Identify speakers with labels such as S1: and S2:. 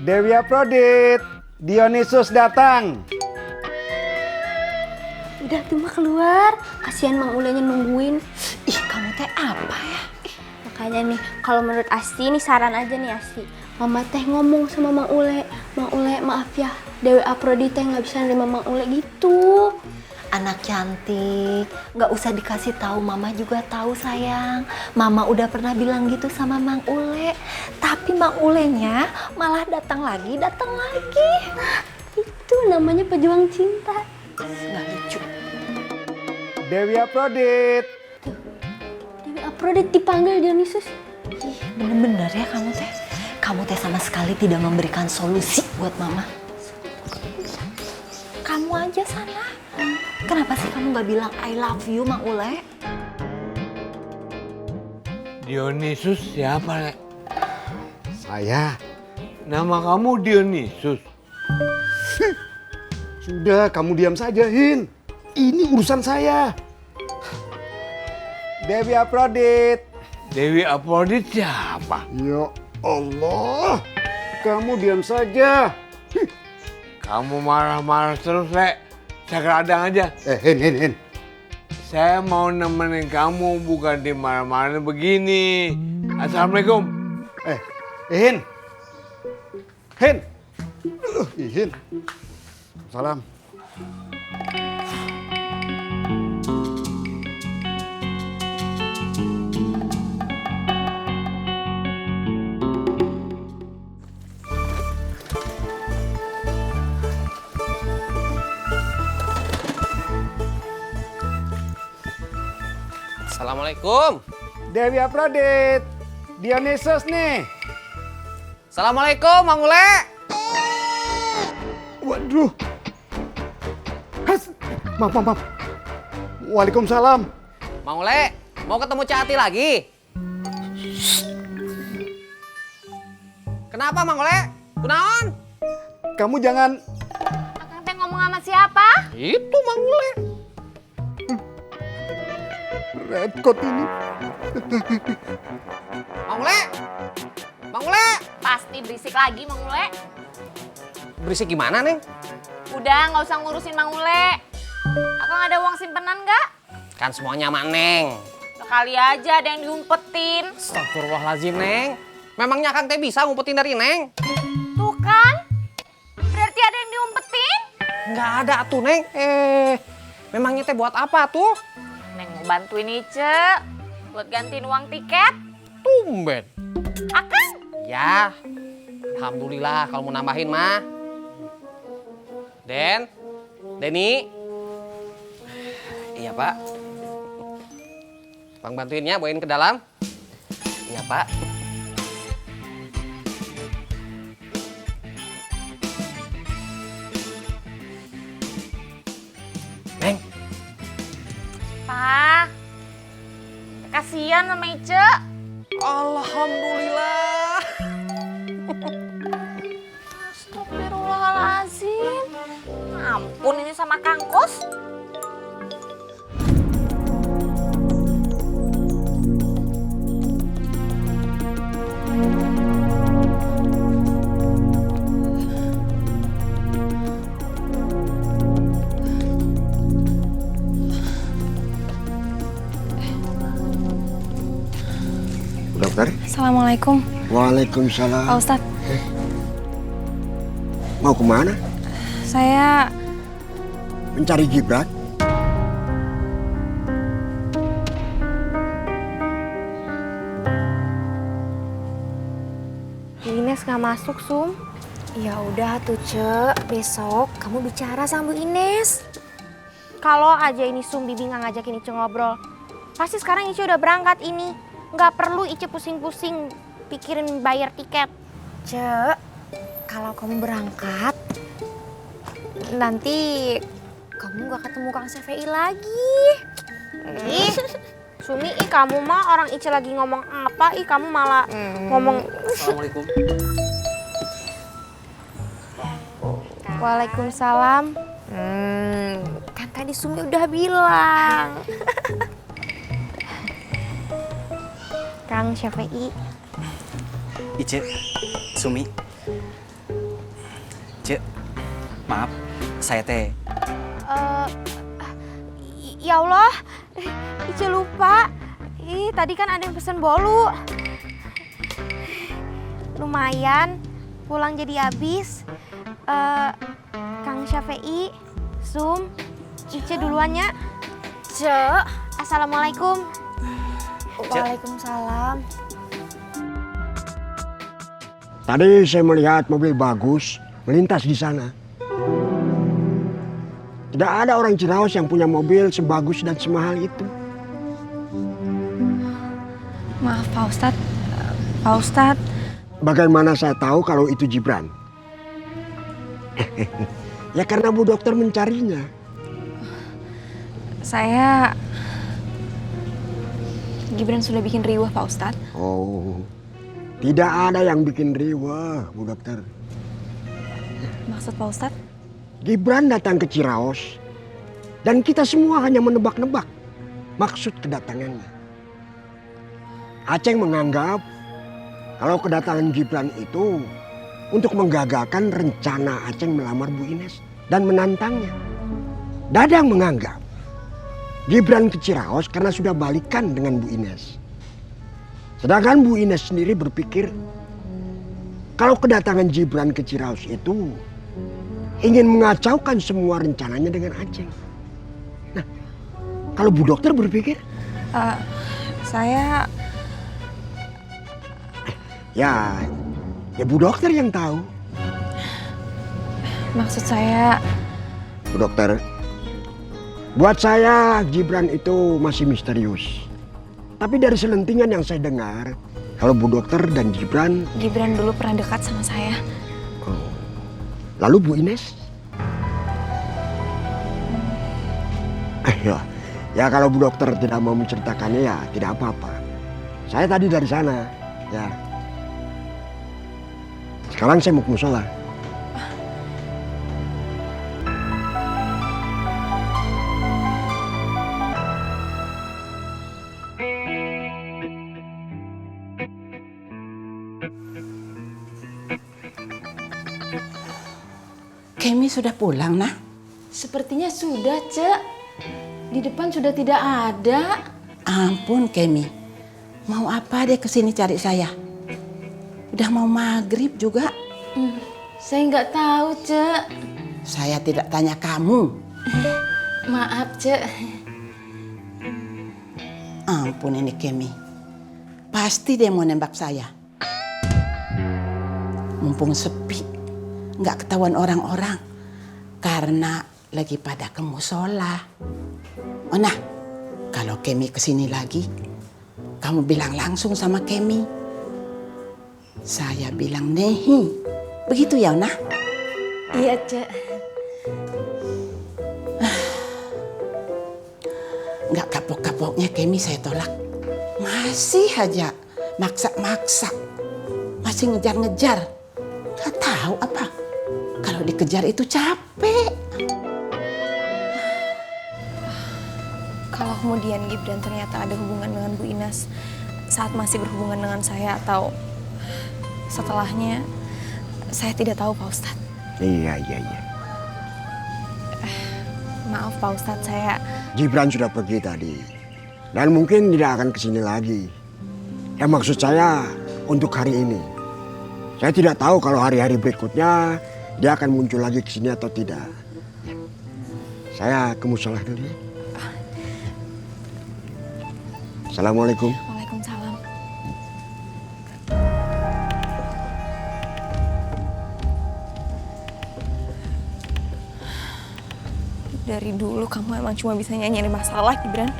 S1: Dewi Aprodit, Dionisus datang.
S2: Udah tuh mah keluar, kasihan Mang Ulenya nungguin. Ih, kamu teh apa ya? Makanya nih, kalau menurut Asti, nih saran aja nih Asti. Mama teh ngomong sama Mang Ule, maaf ya, Dewi Aprodit teh nggak bisa nerima Mang Ule gitu.
S3: Anak cantik, nggak usah dikasih tahu, Mama juga tahu sayang. Mama udah pernah bilang gitu sama Mang Ule, tapi Mang Ulenya malah datang lagi.
S2: Itu namanya pejuang cinta.
S3: Nggak lucu.
S1: Dewi Aprodit.
S2: Dewi Aprodit dipanggil Dionisus.
S3: Ih, bener-bener ya kamu teh. Kamu teh sama sekali tidak memberikan solusi buat Mama. Kamu aja sana. Kenapa sih kamu nggak bilang I love you, Mang Ule?
S4: Dionisus siapa, Lek?
S1: Saya.
S4: Nama kamu Dionisus.
S1: Sudah, kamu diam saja, Hin. Ini urusan saya. Dewi Aprodit.
S4: Dewi Aprodit siapa?
S1: Ya Allah, kamu diam saja.
S4: Kamu marah-marah terus, Lek. Saya kadang aja.
S1: Hin.
S4: Saya mau nemenin kamu, bukan dimarah-marahin begini. Assalamualaikum.
S1: Hin. Hin. Salam.
S5: Assalamualaikum.
S1: Dewi Aprodit. Dionisus nih.
S5: Assalamualaikum, Mang Ule.
S1: Waduh. Maaf. Waalaikumsalam.
S5: Mang Ule, mau ketemu Cati lagi? Kenapa, Mang Ule? Kunaon?
S1: Kamu jangan.
S2: Akang teh ngomong sama siapa?
S5: Itu Mang Ule.
S1: Redcot ini.
S5: Mang Ule. Mang Ule.
S6: Pasti berisik lagi Mang Ule.
S5: Berisik gimana, Neng?
S6: Udah nggak usah ngurusin Mang Ule. Akang ada uang simpenan nggak?
S5: Kan semuanya sama Neng.
S6: Sekali aja ada yang diumpetin.
S5: Astagfirullahaladzim, Neng. Memangnya Akang teh bisa ngumpetin dari Neng?
S6: Tuh kan? Berarti ada yang diumpetin?
S5: Nggak ada tuh, Neng. Memangnya teh buat apa tuh?
S6: Neng mau bantuin Ice buat gantiin uang tiket.
S5: Tumben.
S6: Akang?
S5: Ya, alhamdulillah kalau mau nambahin mah. Denny. Iya Pak. Bang bantuinnya bawain ke dalam. Iya Pak. Neng.
S6: Pak, kasihan sama Ice.
S5: Alhamdulillah.
S6: Astagfirullahaladzim. Ampun ini sama Kang Kos.
S1: Dokter.
S7: Assalamualaikum.
S1: Waalaikumsalam.
S7: Pak Ustadz,
S1: Mau kemana?
S7: saya
S1: Mencari Gibran.
S2: Ines nggak masuk, Sum. Ya udah tuh, Cek. Besok kamu bicara sama Bu Ines. Kalau aja ini Sum Bibi nggak ngajakin Ice ngobrol, pasti sekarang Ice udah berangkat ini. Nggak perlu Ice pusing-pusing pikirin bayar tiket. Cek, kalau kamu berangkat, nanti kamu nggak ketemu Kang CVI lagi. Ih, Sumi, kamu mah orang Ice lagi ngomong apa, kamu malah ngomong.
S5: Assalamualaikum.
S2: Waalaikumsalam. Kan tadi Sumi udah bilang. Kang Syafei.
S8: Ice, Sumi, Cek, maaf, saya teh.
S2: Ya Allah, Ica lupa. Tadi kan ada yang pesen bolu. Lumayan, pulang jadi habis. Kang Syafei, Sum, Ica duluannya.
S6: Cek,
S2: Assalamualaikum.
S7: Waalaikumsalam.
S1: Tadi saya melihat mobil bagus melintas di sana. Tidak ada orang Ciraos yang punya mobil sebagus dan semahal itu.
S7: Maaf Pak Ustadz. Pak Ustadz,
S1: Bagaimana saya tahu kalau itu Gibran? Ya karena Bu Dokter mencarinya.
S7: saya... Gibran sudah bikin riwah Pak Ustadz.
S1: Oh, tidak ada yang bikin riwah, Bu Dokter.
S7: Maksud Pak Ustadz?
S1: Gibran datang ke Ciraos dan kita semua hanya menebak-nebak maksud kedatangannya. Aceng menganggap kalau kedatangan Gibran itu untuk menggagalkan rencana Aceng melamar Bu Ines dan menantangnya. Dadang menganggap Gibran ke Ciraos karena sudah balikan dengan Bu Ines. Sedangkan Bu Ines sendiri berpikir kalau kedatangan Gibran ke Ciraos itu ingin mengacaukan semua rencananya dengan Aceng. Nah, kalau Bu Dokter berpikir?
S7: Saya...
S1: Ya Bu Dokter yang tahu.
S7: Maksud saya...
S1: Bu Dokter, buat saya Gibran itu masih misterius. Tapi dari selentingan yang saya dengar, kalau Bu Dokter dan Gibran
S7: dulu pernah dekat sama saya.
S1: lalu Bu Ines? Ya kalau Bu Dokter tidak mau menceritakannya ya tidak apa-apa. Saya tadi dari sana, ya. Sekarang saya mau ke musola.
S9: Kemi sudah pulang, nah?
S6: sepertinya sudah, Cek. Di depan sudah tidak ada.
S9: Ampun, Kemi. Mau apa deh kesini cari saya? Udah mau maghrib juga.
S6: Saya nggak tahu, Cek.
S9: Saya tidak tanya kamu.
S6: Maaf, Cek.
S9: Ampun ini Kemi. Pasti dia mau nembak saya. Mumpung sepi, nggak ketahuan orang-orang. Karena lagi pada ke musola. Oh nah, kalau Kemi kesini lagi, kamu bilang langsung sama Kemi. Saya bilang nehi. Begitu ya, nah?
S6: Iya, Cek.
S9: Nggak kapok-kapoknya Kemi saya tolak. Masih aja maksa-maksa. Masih ngejar-ngejar. Nggak tahu apa. Kalau dikejar itu capek.
S7: Kalau kemudian Gibran ternyata ada hubungan dengan Bu Ines saat masih berhubungan dengan saya atau setelahnya, saya tidak tahu Pak Ustadz.
S1: Iya.
S7: Maaf Pak Ustadz, saya...
S1: Gibran sudah pergi tadi. Dan mungkin tidak akan kesini lagi. Ya maksud saya untuk hari ini. Saya tidak tahu kalau hari-hari berikutnya dia akan muncul lagi kesini atau tidak. Saya ke musola dulu ya. Assalamualaikum.
S7: Waalaikumsalam. Dari dulu kamu emang cuma bisa nyanyi masalah, Gibran.